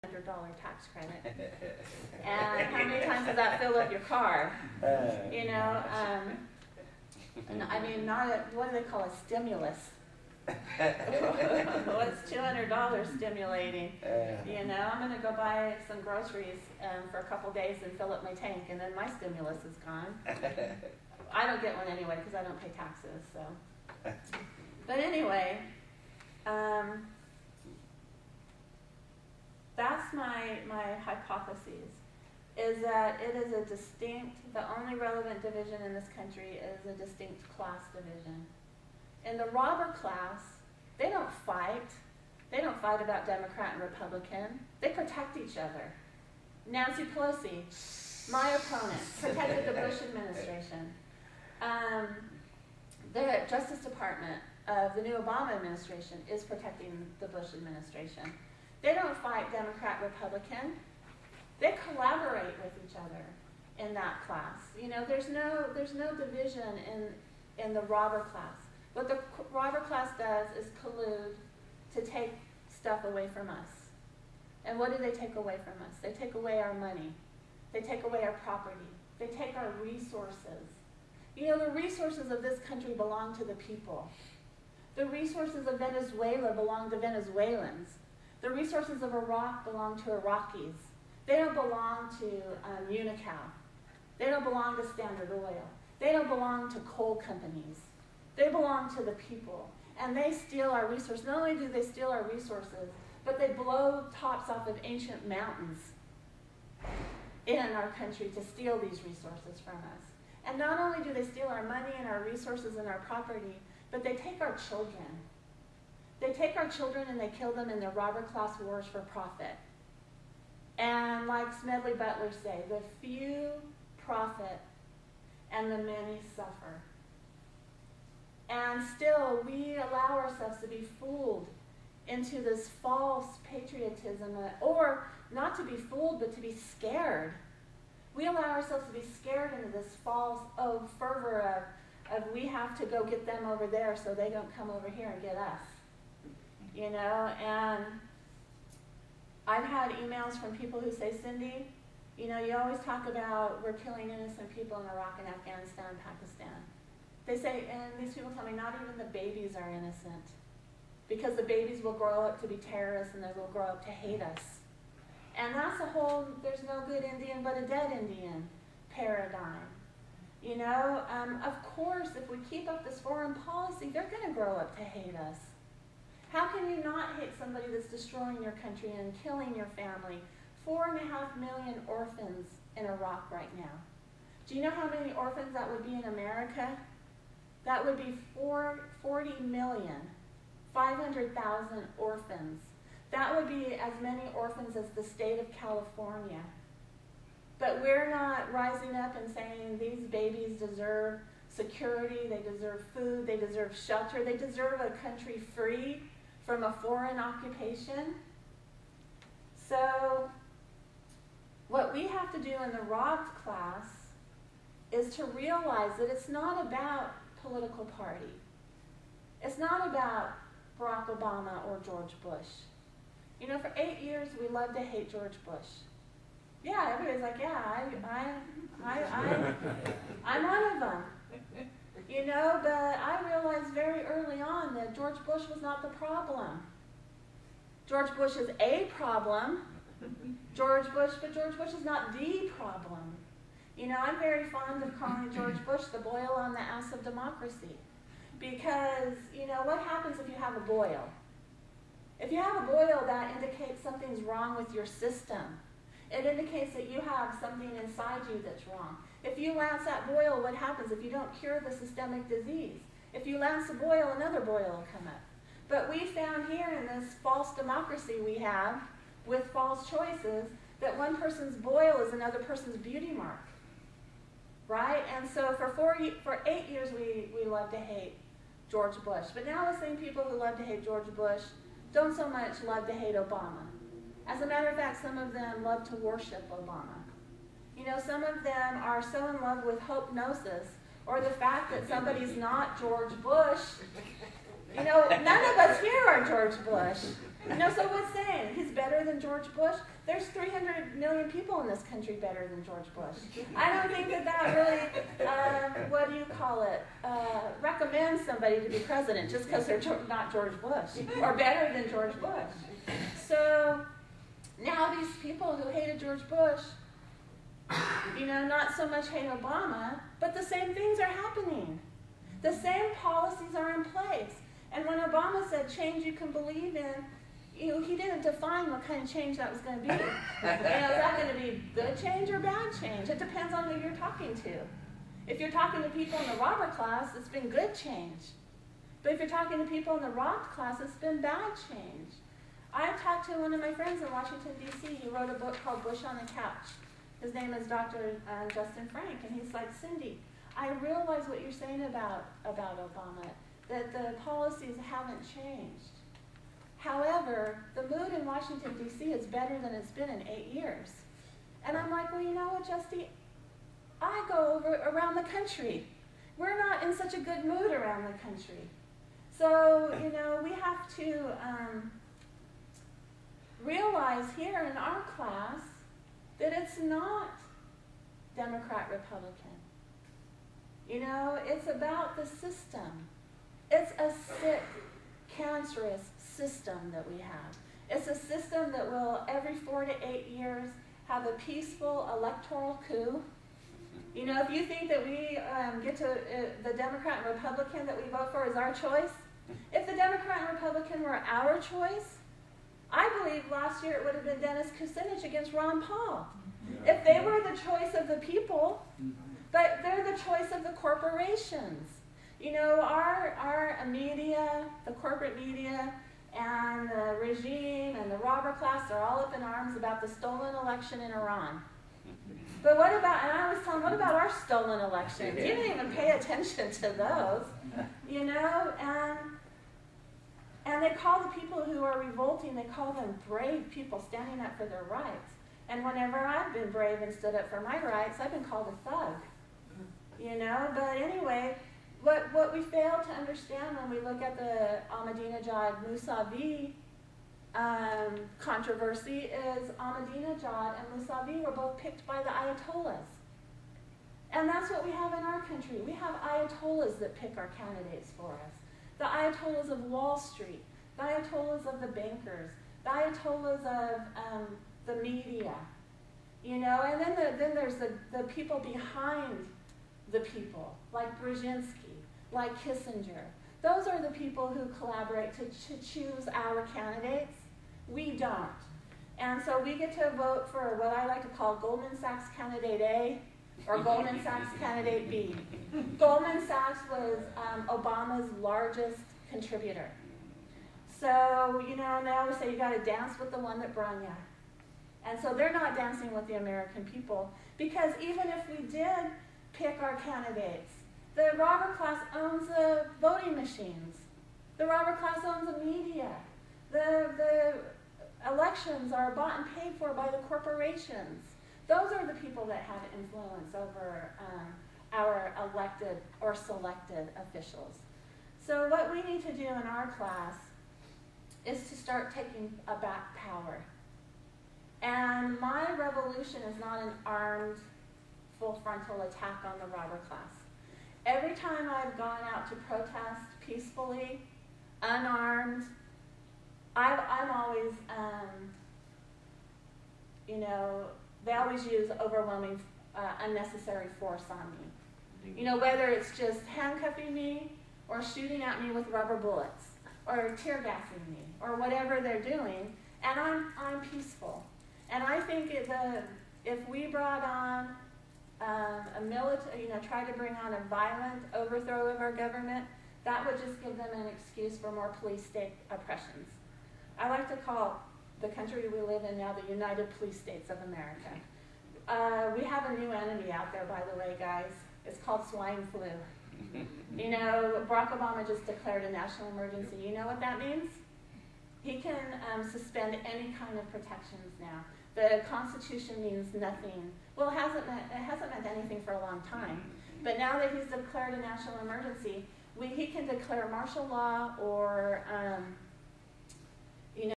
tax credit. And how many times does that fill up your car? You know, and I mean, not a, what do they call a stimulus? What's $200 stimulating? You know, I'm going to go buy some groceries for a couple days and fill up my tank, and then my stimulus is gone. I don't get one anyway because I don't pay taxes. So, but anyway, that's my hypothesis, is that it is a distinct, the only relevant division in this country is a distinct class division. In the robber class, they don't fight. They don't fight about Democrat and Republican. They protect each other. Nancy Pelosi, my opponent, protected the Bush administration. The Justice Department of the new Obama administration is protecting the Bush administration. They don't fight Democrat, Republican. They collaborate with each other in that class. You know, there's no division in the robber class. What the robber class does is collude to take stuff away from us. And what do they take away from us? They take away our money. They take away our property. They take our resources. You know, the resources of this country belong to the people. The resources of Venezuela belong to Venezuelans. The resources of Iraq belong to Iraqis. They don't belong to Unical. They don't belong to Standard Oil. They don't belong to coal companies. They belong to the people. And they steal our resources. Not only do they steal our resources, but they blow tops off of ancient mountains in our country to steal these resources from us. And not only do they steal our money and our resources and our property, but they take our children. They take our children and they kill them in their robber class wars for profit. And like Smedley Butler say, the few profit and the many suffer. And still, we allow ourselves to be fooled into this false patriotism, or not to be fooled, but to be scared. We allow ourselves to be scared into this false fervor of we have to go get them over there so they don't come over here and get us. You know, and I've had emails from people who say, Cindy, you know, you always talk about we're killing innocent people in Iraq and Afghanistan and Pakistan. They say, and these people tell me not even the babies are innocent, because the babies will grow up to be terrorists and they will grow up to hate us. And that's a whole, there's no good Indian but a dead Indian paradigm. You know, of course, if we keep up this foreign policy, they're going to grow up to hate us. How can you not hate somebody that's destroying your country and killing your family? 4.5 million orphans in Iraq right now. Do you know how many orphans that would be in America? That would be 40 million, 500,000 orphans. That would be as many orphans as the state of California. But we're not rising up and saying these babies deserve security, they deserve food, they deserve shelter, they deserve a country free from a foreign occupation. So what we have to do in the robbed class is to realize that it's not about political party. It's not about Barack Obama or George Bush. You know, for 8 years we loved to hate George Bush. Yeah, everybody's like, yeah, I'm one of them. You know, but I realized very early on that George Bush was not the problem. George Bush is a problem. But George Bush is not the problem. You know, I'm very fond of calling George Bush the boil on the ass of democracy. Because, you know, what happens if you have a boil? If you have a boil, that indicates something's wrong with your system. It indicates that you have something inside you that's wrong. If you lance that boil, what happens if you don't cure the systemic disease? If you lance a boil, another boil will come up. But we found here in this false democracy we have, with false choices, that one person's boil is another person's beauty mark. Right? And so for 8 years we loved to hate George Bush. But now the same people who love to hate George Bush don't so much love to hate Obama. As a matter of fact, some of them love to worship Obama. You know, some of them are so in love with hope-gnosis, or the fact that somebody's not George Bush. You know, none of us here are George Bush. You know, so what's saying? he's better than George Bush. There's 300 million people in this country better than George Bush. I don't think that really, what do you call it, recommends somebody to be president just because they're not George Bush or better than George Bush. So now these people who hated George Bush, not so much hate Obama, but the same things are happening. The same policies are in place. And when Obama said change you can believe in, he didn't define what kind of change that was going to be. Is that going to be good change or bad change? It depends on who you're talking to. If you're talking to people in the robber class, it's been good change. But if you're talking to people in the Roth class, it's been bad change. I talked to one of my friends in Washington, D.C. He wrote a book called Bush on the Couch. His name is Dr. Justin Frank, and he's like, Cindy, I realize what you're saying about Obama, that the policies haven't changed. However, the mood in Washington, D.C. is better than it's been in 8 years. And I'm like, well, you know what, Justy? I go around the country. We're not in such a good mood around the country. So, we have to realize here in our class that it's not Democrat-Republican. It's about the system. It's a sick, cancerous system that we have. It's a system that will, every 4 to 8 years, have a peaceful electoral coup. If you think that we get to the Democrat and Republican that we vote for is our choice, if the Democrat and Republican were our choice, I believe last year it would have been Dennis Kucinich against Ron Paul. Yeah. If they were the choice of the people, but they're the choice of the corporations. Our media, the corporate media, and the regime and the robber class are all up in arms about the stolen election in Iran. But what about, and I was telling them, what about our stolen elections? You didn't even pay attention to those, and they call the people who are revolting, they call them brave people standing up for their rights. And whenever I've been brave and stood up for my rights, I've been called a thug. But anyway, what we fail to understand when we look at the Ahmadinejad Mousavi controversy is Ahmadinejad and Mousavi were both picked by the Ayatollahs. And that's what we have in our country. We have Ayatollahs that pick our candidates for us. The Ayatollahs of Wall Street, the Ayatollahs of the bankers, the Ayatollahs of the media, and then there's the people behind the people, like Brzezinski, like Kissinger. Those are the people who collaborate to choose our candidates. We don't. And so we get to vote for what I like to call Goldman Sachs candidate A or Goldman Sachs candidate B. Goldman Sachs was Obama's largest contributor. So, they always say you got to dance with the one that brung you. And so they're not dancing with the American people, because even if we did pick our candidates, the robber class owns the voting machines. The robber class owns the media. The elections are bought and paid for by the corporations. Those are the people that have influence over our elected or selected officials. So what we need to do in our class is to start taking back power. And my revolution is not an armed, full frontal attack on the robber class. Every time I've gone out to protest peacefully, unarmed, I'm always, they always use overwhelming, unnecessary force on me. Whether it's just handcuffing me or shooting at me with rubber bullets or tear gassing me or whatever they're doing, and I'm peaceful. And I think if we brought on a military, try to bring on a violent overthrow of our government, that would just give them an excuse for more police state oppressions. I like to call the country we live in now the United Police States of America. We have a new enemy out there, by the way, guys. It's called swine flu. Barack Obama just declared a national emergency. You know what that means? He can suspend any kind of protections now. The Constitution means nothing. Well, it hasn't meant anything for a long time. But now that he's declared a national emergency, he can declare martial law or